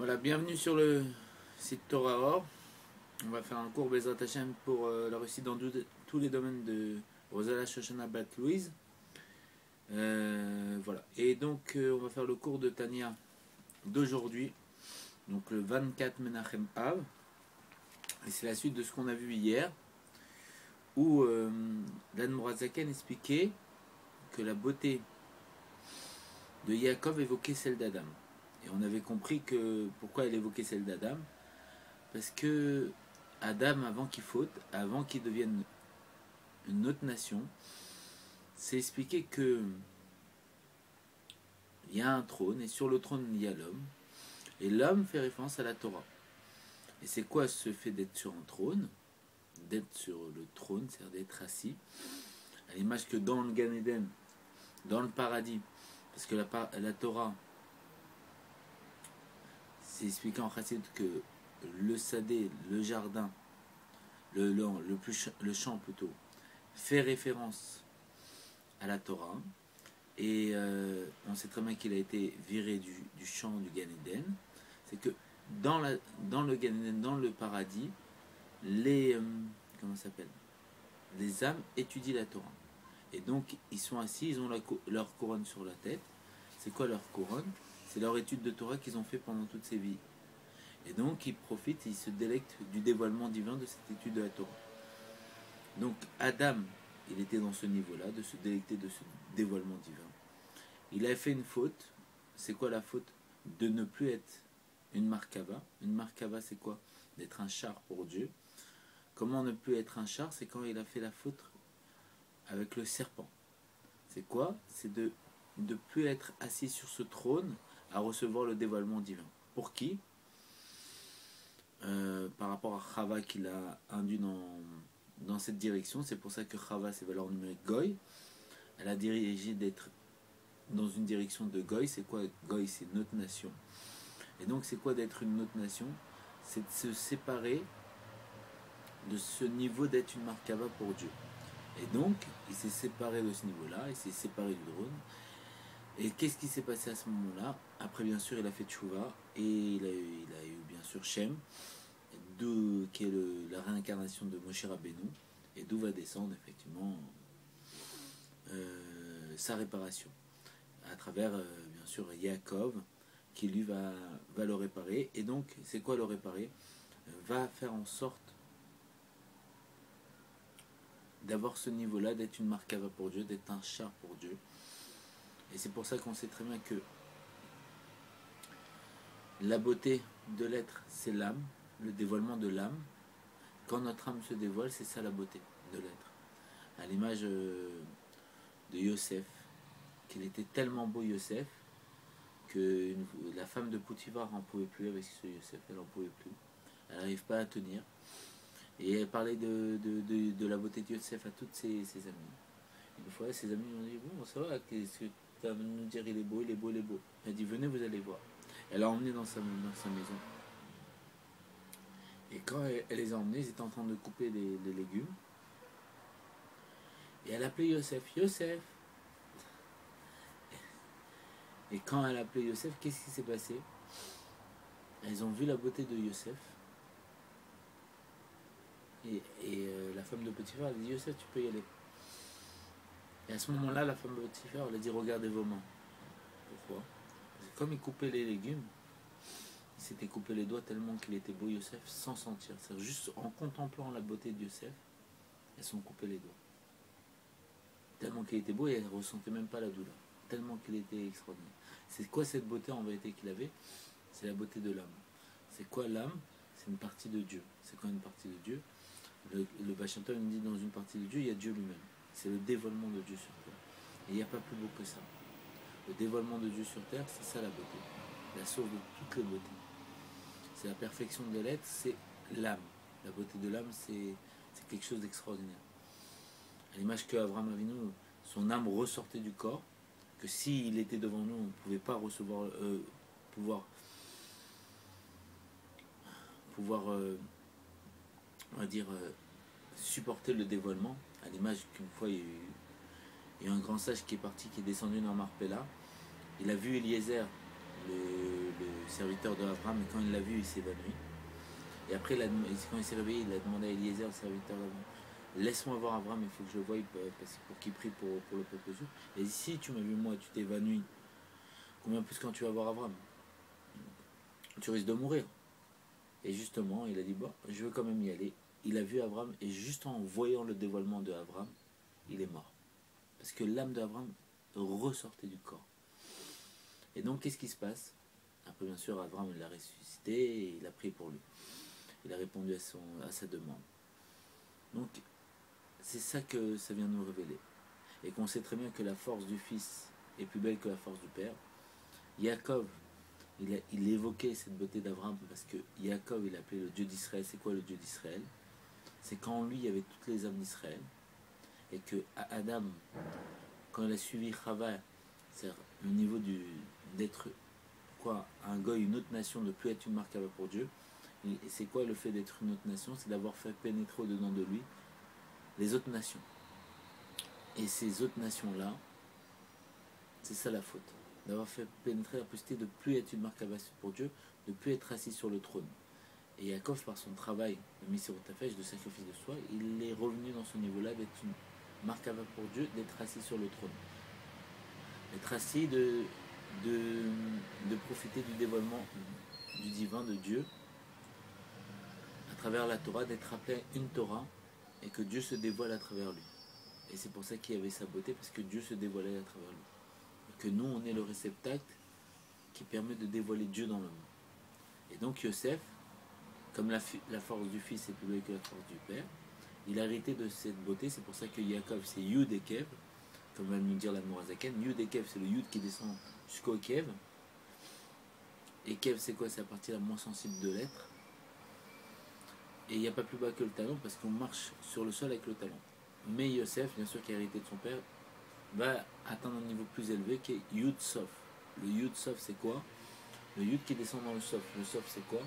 Voilà, bienvenue sur le site Torah Or. On va faire un cours Bezrat Hashem pour la réussite dans tous les domaines de Rosala Shoshana Bat Louise. Voilà, et donc on va faire le cours de Tania d'aujourd'hui, donc le 24 Menachem Av. Et c'est la suite de ce qu'on a vu hier, où Dan Morazaken expliquait que la beauté de Yaakov évoquait celle d'Adam. Et on avait compris que pourquoi elle évoquait celle d'Adam. Parce que Adam, avant qu'il faute, avant qu'il devienne une autre nation, c'est expliqué que il y a un trône, et sur le trône il y a l'homme, et l'homme fait référence à la Torah. Et c'est quoi ce fait d'être sur un trône, d'être sur le trône, c'est-à-dire d'être assis, à l'image que dans le Gan Eden, dans le paradis, parce que la Torah, c'est expliqué en Chassidut que le sadé, le jardin, le champ plutôt, fait référence à la Torah. Et on sait très bien qu'il a été viré du champ du Gan Eden. C'est que dans le Gan Eden, dans le paradis, les les âmes étudient la Torah. Et donc ils sont assis, ils ont leur couronne sur la tête. C'est quoi leur couronne? C'est leur étude de Torah qu'ils ont fait pendant toutes ces vies. Et donc ils profitent, ils se délectent du dévoilement divin de cette étude de la Torah. Donc Adam, il était dans ce niveau-là, de se délecter de ce dévoilement divin. Il a fait une faute. C'est quoi la faute? De ne plus être une markava. Une markava, c'est quoi? D'être un char pour Dieu. Comment ne plus être un char? C'est quand il a fait la faute avec le serpent. C'est quoi? C'est de ne plus être assis sur ce trône à recevoir le dévoilement divin. Pour qui? Par rapport à Chava qu'il a induit dans cette direction. C'est pour ça que Chava, c'est valeur numérique Goy. Elle a dirigé d'être dans une direction de Goy. C'est quoi Goy? C'est notre nation. Et donc c'est quoi d'être une autre nation? C'est de se séparer de ce niveau d'être une markava pour Dieu. Et donc il s'est séparé de ce niveau-là, il s'est séparé du drone. Et qu'est-ce qui s'est passé à ce moment-là? Après, bien sûr, il a fait Tchouva et il a eu bien sûr Shem, qui est la réincarnation de Moshe Rabbeinu, et d'où va descendre effectivement sa réparation à travers bien sûr Yaakov, qui lui va le réparer. Et donc c'est quoi le réparer? Va faire en sorte d'avoir ce niveau-là, d'être une markava pour Dieu, d'être un char pour Dieu. Et c'est pour ça qu'on sait très bien que la beauté de l'être, c'est l'âme, le dévoilement de l'âme. Quand notre âme se dévoile, c'est ça la beauté de l'être. À l'image de Yosef, qu'il était tellement beau Yosef, que la femme de Potiphar n'en pouvait plus avec ce Yosef, elle n'en pouvait plus. Elle n'arrive pas à tenir. Et elle parlait de la beauté de Yosef à toutes ses amies. Une fois, ses amis lui ont dit, bon, ça va, qu'est-ce que tu vas nous dire, il est beau, il est beau, il est beau. Elle a dit, venez, vous allez voir. Elle l'a emmené dans sa maison. Et quand elle les a emmenés, ils étaient en train de couper les légumes. Et elle appelait Yosef, Yosef. Et quand elle a appelé Yosef, qu'est-ce qui s'est passé? Elles ont vu la beauté de Yosef. Et la femme de Potiphar, elle a dit, Yosef, tu peux y aller. Et à ce moment-là, la femme de Potiphar, elle a dit, regardez vos mains. Pourquoi? Parce que comme il coupait les légumes, il s'était coupé les doigts tellement qu'il était beau Yosef sans sentir. C'est juste en contemplant la beauté de Yosef, elles sont coupées les doigts. Tellement qu'il était beau et elle ne ressentait même pas la douleur. Tellement qu'il était extraordinaire. C'est quoi cette beauté en vérité qu'il avait? C'est la beauté de l'âme. C'est quoi l'âme? C'est une partie de Dieu. C'est quoi une partie de Dieu? Le Baal Shem Tov nous dit, dans une partie de Dieu, il y a Dieu lui-même. C'est le dévoilement de Dieu sur terre. Et il n'y a pas plus beau que ça. Le dévoilement de Dieu sur terre, c'est ça la beauté. La source de toutes les beautés. C'est la perfection de l'être, c'est l'âme. La beauté de l'âme, c'est quelque chose d'extraordinaire. À l'image qu'Abraham Avinu, son âme ressortait du corps, que s'il était devant nous, on ne pouvait pas pouvoir on va dire, supporter le dévoilement. À l'image qu'une fois, il y a eu un grand sage qui est parti, qui est descendu dans Marpella. Il a vu Eliezer, le serviteur d'Abraham, et quand il l'a vu, il s'est évanoui. Et après, quand il s'est réveillé, il a demandé à Eliezer, le serviteur d'Abraham, laisse-moi voir Abraham, il faut que je le voie pour qu'il prie pour le peuple juif. Et si tu m'as vu moi, tu t'es évanoui, combien plus quand tu vas voir Abraham? Tu risques de mourir. Et justement, il a dit, bon, je veux quand même y aller. Il a vu Abraham, et juste en voyant le dévoilement de Abraham, il est mort. Parce que l'âme d'Abraham ressortait du corps. Et donc, qu'est-ce qui se passe? Après, bien sûr, Abraham l'a ressuscité et il a prié pour lui. Il a répondu à sa demande. Donc, c'est ça que ça vient nous révéler. Et qu'on sait très bien que la force du Fils est plus belle que la force du Père. Yaakov, il évoquait cette beauté d'Abraham parce que Yaakov, il appelait le Dieu d'Israël. C'est quoi le Dieu d'Israël? C'est qu'en lui, il y avait toutes les âmes d'Israël. Et que Adam, quand il a suivi Chava, c'est-à-dire le niveau d'être quoi, un goy, une autre nation, de ne plus être une marque pour Dieu. Et c'est quoi le fait d'être une autre nation? C'est d'avoir fait pénétrer au-dedans de lui les autres nations. Et ces autres nations-là, c'est ça la faute. D'avoir fait pénétrer la possibilité de ne plus être une marque pour Dieu, de ne plus être assis sur le trône. Et Yaakov, par son travail de Messirut Nefesh, de sacrifice de soi, il est revenu dans ce niveau-là d'être une marque pour Dieu, d'être assis sur le trône. D'être assis, de profiter du dévoilement du divin, de Dieu, à travers la Torah, d'être appelé une Torah, et que Dieu se dévoile à travers lui. Et c'est pour ça qu'il y avait sa beauté, parce que Dieu se dévoilait à travers lui. Et que nous, on est le réceptacle qui permet de dévoiler Dieu dans le monde. Et donc Yosef, comme la force du Fils est plus belle que la force du Père, il a hérité de cette beauté. C'est pour ça que Yaakov, c'est Yud et Kev, comme va nous dire la Mourazaken. Yud et Kev, c'est le Yud qui descend jusqu'au Kev. Et Kev, c'est quoi? C'est la partie la moins sensible de l'être. Et il n'y a pas plus bas que le talon, parce qu'on marche sur le sol avec le talon. Mais Yosef, bien sûr, qui a hérité de son père, va atteindre un niveau plus élevé qui est Yud Sof. Le Yud Sof, c'est quoi? Le Yud qui descend dans le Sof. Le Sof, c'est quoi?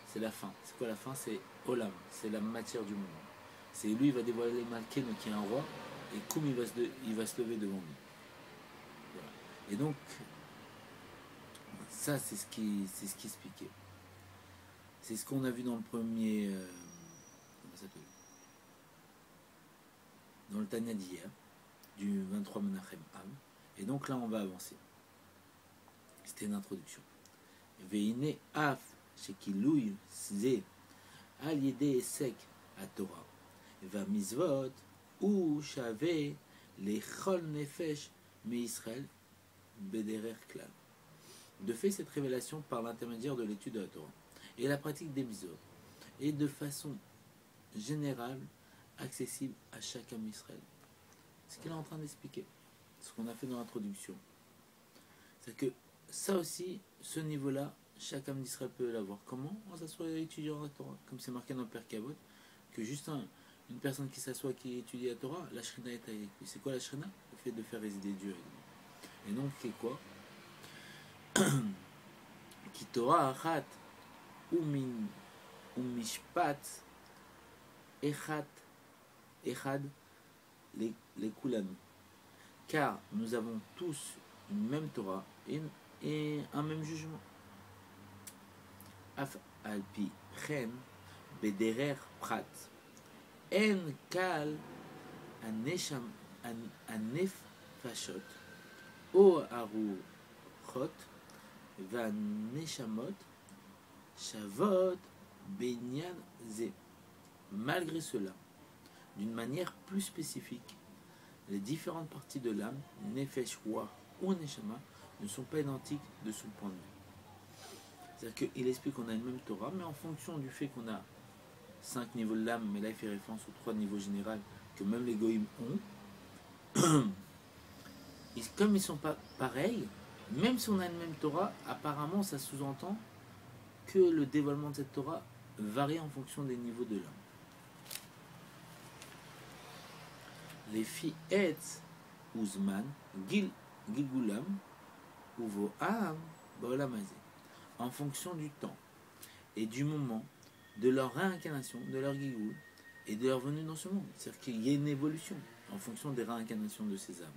C'est la fin. C'est quoi la fin? C'est Olam. C'est la matière du monde. C'est lui, il va dévoiler Malkéno qui est un roi, et comme il va se lever devant lui. Voilà. Et donc, ça, c'est ce qui expliquait. C'est ce qu'on a vu dans le premier. Comment ça s'appelle? Dans le Tanya d'hier, du 23 Menachem Av. Et donc là, on va avancer. C'était une introduction. Veine af shekilouy ze al yede esek à Torah. Va misvot ou shave les chol nefesh me Israël bederer klal. De fait, cette révélation par l'intermédiaire de l'étude de la Torah et la pratique des misvot est de façon générale accessible à chaque homme Israël. Ce qu'il est en train d'expliquer, ce qu'on a fait dans l'introduction, c'est que ça aussi, ce niveau-là, chaque homme d'Israël peut l'avoir. Comment? En s'assoit et étudiant la Torah, comme c'est marqué dans le Père Kavod, que juste une personne qui s'assoit, qui étudie la Torah, la Shrina est avec lui. C'est quoi la Shrina? Le fait de faire résider Dieu avec lui. Et donc, c'est quoi? Ki Torah achat mishpat echad les kulanu. Car nous avons tous une même Torah et un même jugement. Af alpi chen bederer prat en kal anefashot o aruchot vaneshamot shavot benyan ze. Malgré cela, d'une manière plus spécifique, les différentes parties de l'âme, nefesh, ruach ou neshama, ne sont pas identiques de son point de vue. C'est-à-dire qu'il explique qu'on a une même Torah, mais en fonction du fait qu'on a 5 niveaux de l'âme, mais là il fait référence aux 3 niveaux généraux que même les goïms ont, comme ils ne sont pas pareils, même si on a une même Torah, apparemment ça sous-entend que le dévoilement de cette Torah varie en fonction des niveaux de l'âme. Les filles Etz Uzman Gilgulam Uvoam Baolamazé, en fonction du temps et du moment de leur réincarnation, de leur Gilgul et de leur venue dans ce monde. C'est-à-dire qu'il y a une évolution en fonction des réincarnations de ces âmes.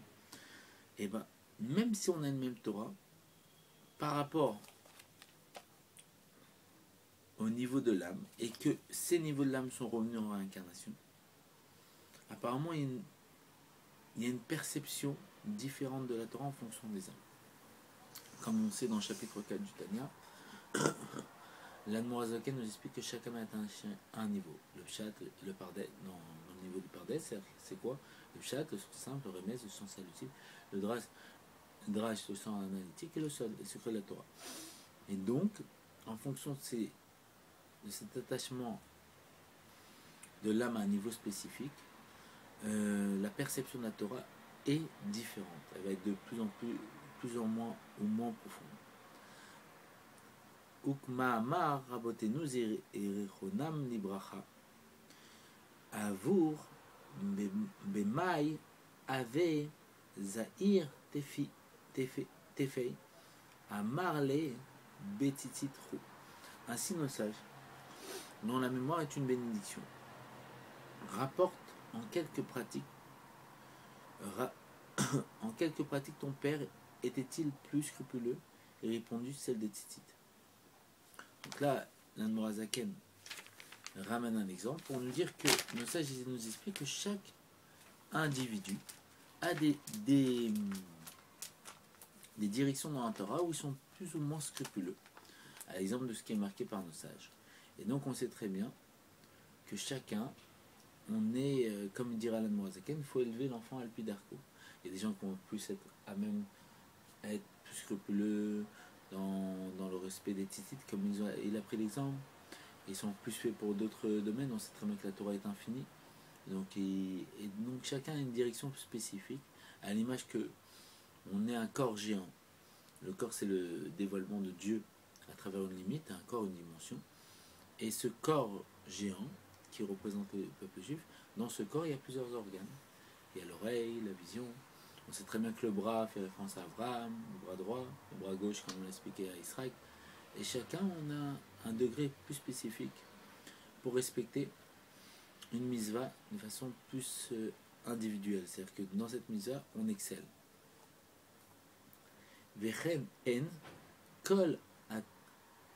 Et bien, même si on a une même Torah, par rapport au niveau de l'âme et que ces niveaux de l'âme sont revenus en réincarnation, apparemment il y a une perception différente de la Torah en fonction des âmes. Comme on sait dans le chapitre 4 du Tanya, l'Admorazaken nous explique que chaque âme a un niveau. Le pshat, le pardet, dans le niveau du pardet, c'est quoi? Le pshat, le sens simple, le remez, le sens allusive, le drash, le sens analytique et le sol, le secret de la Torah. Et donc, en fonction de cet attachement de l'âme à un niveau spécifique, la perception de la Torah est différente. Elle va être de plus en moins profonde. Ukma'amar rabotenu zerechonam libracha avur bemai ave zahir tefei amarle betititru. Ainsi nos sages, dont la mémoire est une bénédiction, rapporte en quelques pratiques ton père était-il plus scrupuleux et répondu celle des tzitzit. Donc là, l'Admorazaken ramène un exemple pour nous dire que nos sages nous expliquent que chaque individu a des directions dans la Torah où ils sont plus ou moins scrupuleux, à l'exemple de ce qui est marqué par nos sages. Et donc on sait très bien que chacun, on est, comme dira l'Admorazaken, il faut élever l'enfant à l'pidarko. Il y a des gens qui vont plus être à même à être plus scrupuleux dans le respect des tzitzit, comme il a pris l'exemple. Ils sont plus faits pour d'autres domaines. On sait très bien que la Torah est infinie. Donc chacun a une direction spécifique, à l'image que on est un corps géant. Le corps, c'est le dévoilement de Dieu à travers une limite, un corps, une dimension. Et ce corps géant, qui représente le peuple juif, dans ce corps, il y a plusieurs organes. Il y a l'oreille, la vision. On sait très bien que le bras fait référence à Abraham, le bras droit, le bras gauche, comme on l'a expliqué à Israël. Et chacun, on a un degré plus spécifique pour respecter une mitzvah de façon plus individuelle. C'est-à-dire que dans cette mitzvah, on excelle. Vechen en kol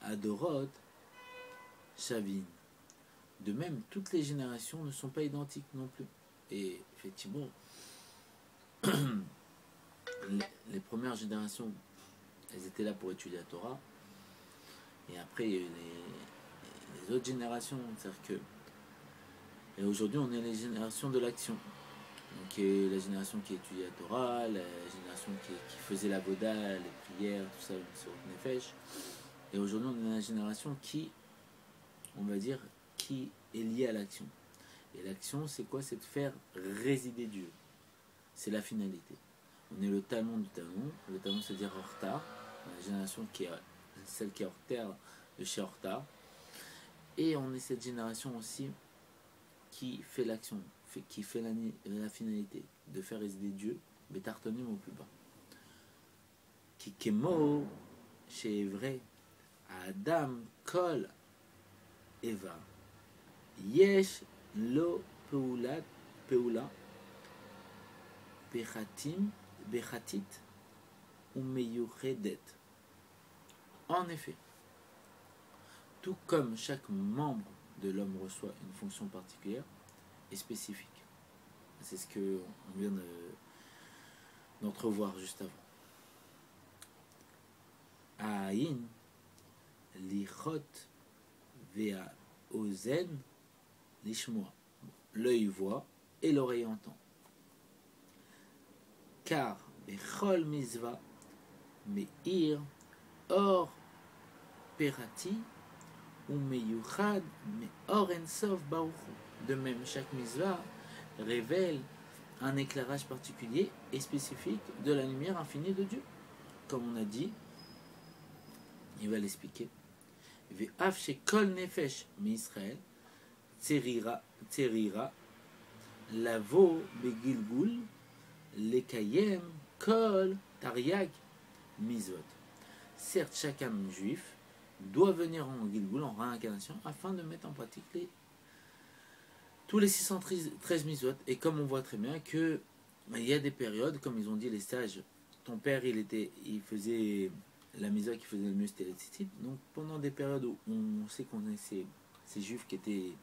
adorot shavin. De même, toutes les générations ne sont pas identiques non plus. Et effectivement, les premières générations, elles étaient là pour étudier la Torah. Et après, il y a eu les autres générations. C'est-à-dire que, et aujourd'hui, on est les générations de l'action. Donc, la génération qui étudiait la Torah, la génération qui faisait la Voda, les prières, tout ça, sur Nefesh. Et aujourd'hui, on est la génération qui, on va dire, qui est liée à l'action. Et l'action, c'est quoi? C'est de faire résider Dieu. C'est la finalité. On est le talon du talon. Le talon, c'est-à-dire en retard. La génération qui est celle qui est en retard de chez en retard. Et on est cette génération aussi qui fait l'action, qui fait la finalité de faire résider Dieu, mais tartonim au plus bas. Qui kemo chez vrai Adam kol eva yesh lo peula bechatit ou meyuchedet. En effet, tout comme chaque membre de l'homme reçoit une fonction particulière et spécifique. C'est ce qu'on vient d'entrevoir juste avant. Aïn, lichot, vea, ozen, lishmoa. L'œil voit et l'oreille entend. Car, bechol mizva, meir, or, perati, ou meyuchad, me or ensof baruchu. De même, chaque mitzvah révèle un éclairage particulier et spécifique de la lumière infinie de Dieu. Comme on a dit, il va l'expliquer. Ve'af shekol nefesh mi-Israël tzerira lavo begilgul lekayem kol tariag mizvot. Certes, chaque âme juif doit venir en Gilgul, en réincarnation, afin de mettre en pratique tous les 613 mitzvot. Et comme on voit très bien que il y a des périodes, comme ils ont dit les sages, ton père il faisait la misère qui faisait le mieux, c'était les tzitzit. Donc pendant des périodes où on sait qu'on est ces juifs qui étaient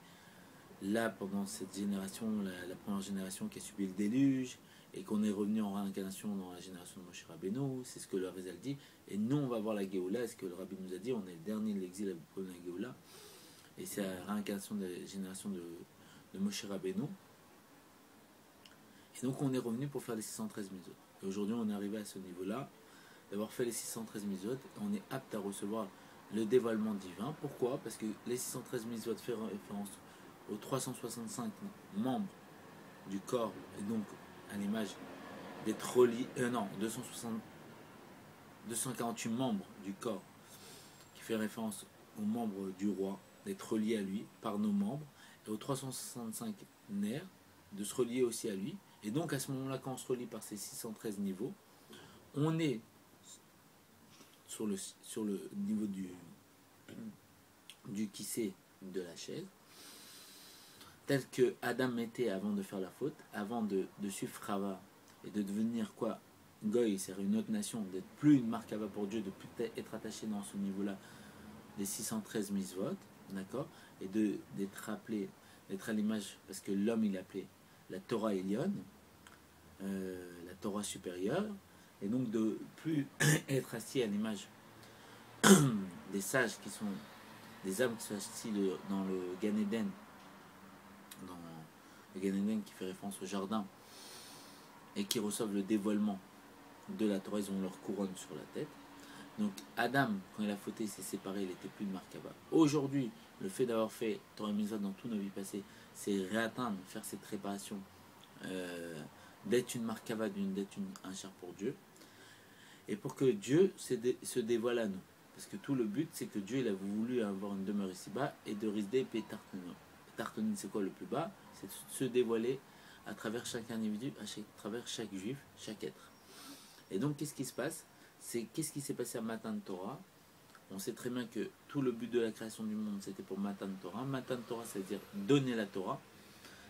là pendant cette génération, la première génération qui a subi le déluge, et qu'on est revenu en réincarnation dans la génération de Moshe Rabbeinu, c'est ce que le Rizal dit. Et nous, on va voir la Géoula, ce que le Rabbi nous a dit, on est le dernier de l'exil avec le la Géoula, et c'est la réincarnation de la génération de Moshe Rabbeinu. Et donc on est revenu pour faire les 613 mitzvot. Et aujourd'hui, on est arrivé à ce niveau-là, d'avoir fait les 613 mitzvot, on est apte à recevoir le dévoilement divin. Pourquoi? Parce que les 613 mitzvot font référence aux 365 membres du corps, et donc à l'image d'être relié, 248 membres du corps, qui fait référence aux membres du roi, d'être relié à lui par nos membres, et aux 365 nerfs, de se relier aussi à lui. Et donc à ce moment-là, quand on se relie par ces 613 niveaux, on est sur le niveau du kissé de la chaise, tel que Adam était avant de faire la faute, avant de suivre Chava et de devenir quoi? Goy, c'est une autre nation, d'être plus une marque Chava pour Dieu, de plus être attaché dans ce niveau-là des 613 mitzvot, d'accord? Et d'être appelé, d'être à l'image, parce que l'homme il est appelé la Torah Elion, la Torah supérieure, et donc de plus être assis à l'image des sages qui sont des âmes qui sont assis dans le Gan Eden, dans le Gan Eden qui fait référence au jardin, et qui reçoivent le dévoilement de la Torah, ils ont leur couronne sur la tête. Donc Adam, quand il a fauté, il s'est séparé, il n'était plus de Markava. Aujourd'hui, le fait d'avoir fait Torah Mitzvot dans toutes nos vies passées, c'est réatteindre, faire cette réparation, d'être une Markava, d'être un char pour Dieu, et pour que Dieu se dévoile à nous. Parce que tout le but, c'est que Dieu il a voulu avoir une demeure ici-bas et de risder et tartonin. Tartonin, c'est quoi le plus bas? C'est de se dévoiler à travers chaque individu, à travers chaque juif, chaque être. Et donc, qu'est-ce qui se passe? Qu'est-ce qui s'est passé à Matan Torah? On sait très bien que tout le but de la création du monde, c'était pour Matan Torah. Matan Torah, c'est-à-dire donner la Torah.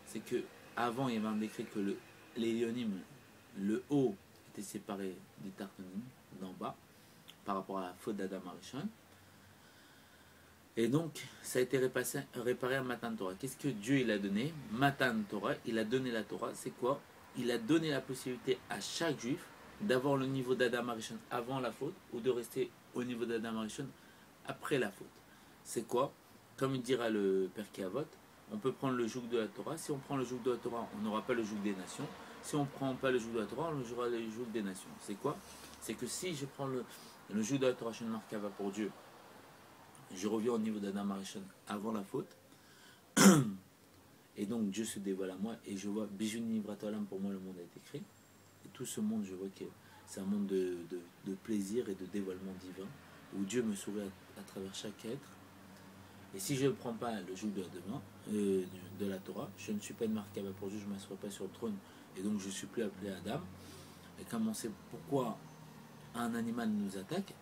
C'est que avant, il y avait un décret que les Lyonim, le haut, était séparé des Tartonim, d'en bas, par rapport à la faute d'Adam Arishon. Et donc, ça a été réparé à Matan Torah. Qu'est-ce que Dieu il a donné? Matan Torah, il a donné la Torah. C'est quoi? Il a donné la possibilité à chaque juif d'avoir le niveau d'Adam Arishon avant la faute ou de rester au niveau d'Adam Arishon après la faute. C'est quoi? Comme il dira le Père Kéavot, on peut prendre le joug de la Torah. Si on prend le joug de la Torah, on n'aura pas le joug des nations. Si on ne prend pas le joug de la Torah, on aura le joug des nations. C'est quoi? C'est que si je prends le joug de la Torah, je ne marque pas pour Dieu, je reviens au niveau d'Adam Arishon avant la faute, et donc Dieu se dévoile à moi, et je vois Bijun Nivratolam, pour moi le monde a été créé, et tout ce monde, je vois que c'est un monde de plaisir et de dévoilement divin, où Dieu me sourit à travers chaque être. Et si je ne prends pas le joug de la Torah, je ne suis pas une marque pour Dieu, je ne m'assois pas sur le trône, et donc je ne suis plus appelé Adam. Et comme on sait pourquoi un animal nous attaque,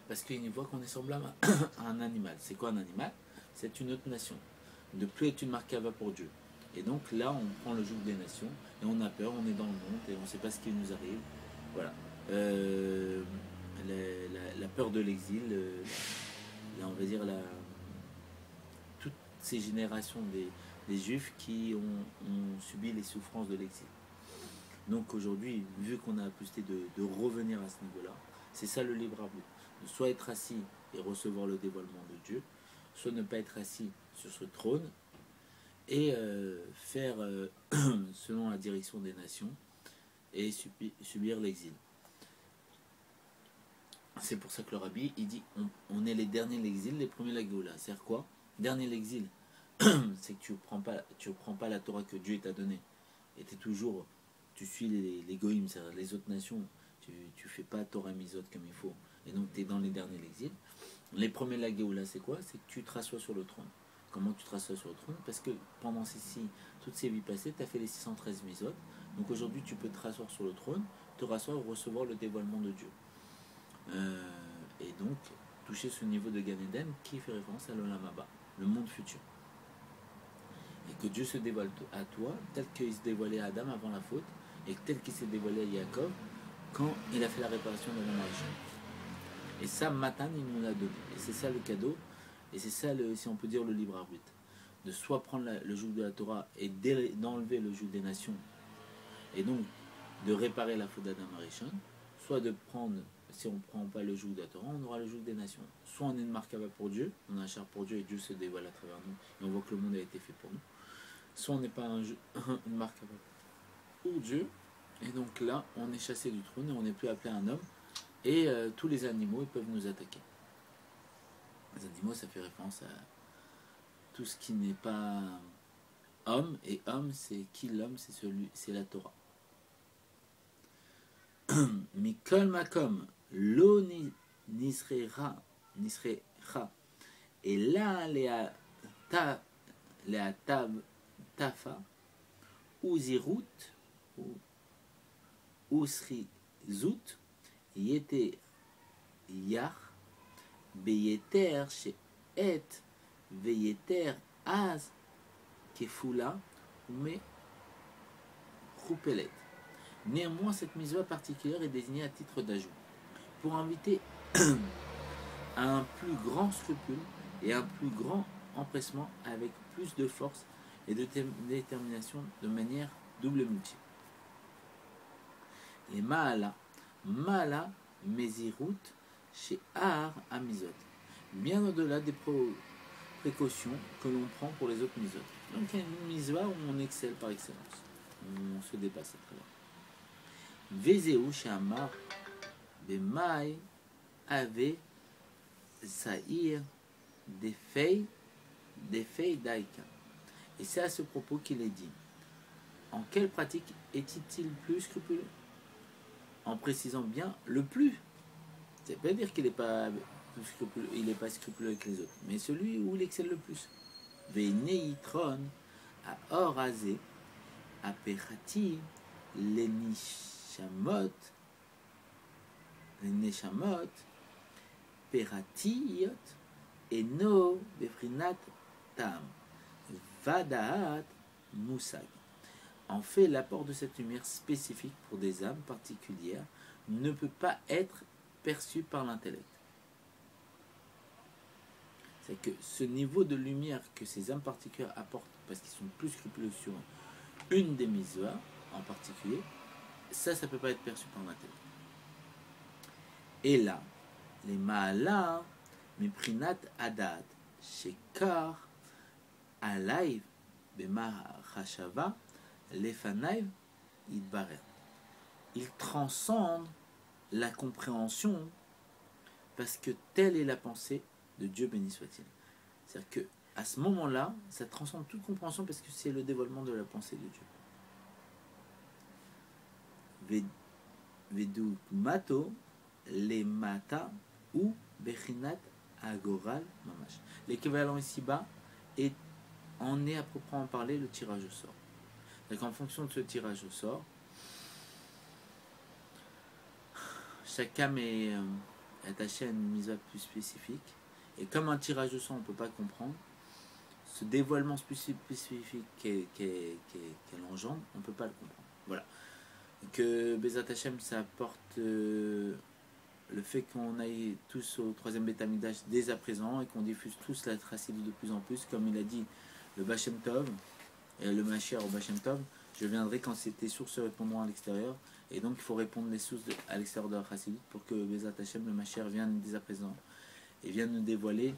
parce qu'il voit qu'on est semblable à un animal. C'est quoi un animal? C'est une autre nation. De plus être une marque pour Dieu. Et donc là, on prend le joug des nations, et on a peur, on est dans le monde, et on ne sait pas ce qui nous arrive. Voilà. La peur de l'exil, on va dire toutes ces générations des Juifs qui ont subi les souffrances de l'exil. Donc aujourd'hui, vu qu'on a la possibilité de revenir à ce niveau-là, c'est ça le libre arbitre. Soit être assis et recevoir le dévoilement de Dieu, soit ne pas être assis sur ce trône et faire selon la direction des nations et subir l'exil. C'est pour ça que le Rabbi il dit on est les derniers de l'exil, les premiers de la Géoula. C'est-à-dire quoi? Dernier de l'exil, c'est que tu ne prends pas la Torah que Dieu t'a donnée. Et tu suis les goïms, c'est-à-dire les autres nations. Tu fais pas Torah Mizot comme il faut. Et donc tu es dans les derniers de l'exil. Les premiers de la Géoula, c'est quoi? C'est que tu te rassois sur le trône. Comment tu te rassois sur le trône? Parce que pendant toutes ces vies passées, tu as fait les 613 Mizot. Donc aujourd'hui, tu peux te rasseoir sur le trône, te rasseoir et recevoir le dévoilement de Dieu. Et donc, toucher ce niveau de Gan Eden qui fait référence à l'Olam Haba, le monde futur. Et que Dieu se dévoile à toi tel qu'il se dévoilait à Adam avant la faute, et tel qu'il s'est dévoilé à Yaakov quand il a fait la réparation de la maréchale. Et ça, Matan, il nous l'a donné. Et c'est ça le cadeau. Et c'est ça, si on peut dire, le libre arbitre. De soit prendre le joug de la Torah et d'enlever le joug des nations. Et donc, de réparer la faute d'Adam Arishon. Soit de prendre, si on ne prend pas le joug de la Torah, on aura le joug des nations. Soit on est une marque pour Dieu, on a un char pour Dieu et Dieu se dévoile à travers nous. Et on voit que le monde a été fait pour nous. Soit on n'est pas une marque pour Dieu. Et donc là, on est chassé du trône et on n'est plus appelé un homme. Et tous les animaux, ils peuvent nous attaquer. Les animaux, ça fait référence à tout ce qui n'est pas homme. Et homme, c'est qui l'homme? C'est la Torah. Mikol makom lo nisrecha et là les tafa ou zirut ou srizut yete yach beyeter she'et veyeter az kefula ume chupelet. Néanmoins, cette mitzvah particulière est désignée à titre d'ajout, pour inviter à un plus grand scrupule et un plus grand empressement avec plus de force et de détermination de manière double et multiple. Les Ma'ala Mezirut chez Ar Amizot, bien au-delà des précautions que l'on prend pour les autres mitzvot. Donc il y a une mitzvah où on excelle par excellence, on se dépasse à travers. Vezeu Shamar Bemai Ave Saïr des feuilles d'Aïka. Et c'est à ce propos qu'il est dit. En quelle pratique est-il plus scrupuleux? En précisant bien le plus. Ça ne veut pas dire qu'il n'est pas scrupuleux, il n'est pas scrupuleux avec les autres, mais celui où il excelle le plus. Veneitron à Orazé à Perati les Neshamot Peratiyot et no Befrinat Tam Vadaat Musag. En fait, l'apport de cette lumière spécifique pour des âmes particulières ne peut pas être perçu par l'intellect. C'est que ce niveau de lumière que ces âmes particulières apportent, parce qu'ils sont plus scrupuleux sur une des mitzvahs en particulier, ça ne peut pas être perçu par l'intellect. Et là, les ma'ala miprinat adat shekar alayv b'machashava lefanayv idbarer. Il transcende la compréhension parce que telle est la pensée de Dieu, béni soit-il. C'est-à-dire que à ce moment-là, ça transcende toute compréhension parce que c'est le dévoilement de la pensée de Dieu. Veduk mato les mata ou bechinat agoral mamash. L'équivalent ici-bas en est à proprement parler le tirage au sort. Donc en fonction de ce tirage au sort, chaque âme est attachée à une mitzvah plus spécifique. Et comme un tirage au sort on ne peut pas comprendre, ce dévoilement spécifique qu'elle engendre, on ne peut pas le comprendre. Voilà. Que Bezat Hashem, ça apporte le fait qu'on aille tous au 3e Beth Amikdash dès à présent et qu'on diffuse tous la Chassidut de plus en plus, comme il a dit le Bachem Tov et le Mashiach au Bachem Tov, je viendrai quand ces sources se répondront à l'extérieur, et donc il faut répondre les sources à l'extérieur de la Chassidut pour que Bezat Hashem, le Mashiach, vienne dès à présent et vienne nous dévoiler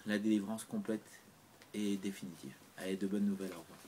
la délivrance complète et définitive. Allez, de bonnes nouvelles, au revoir.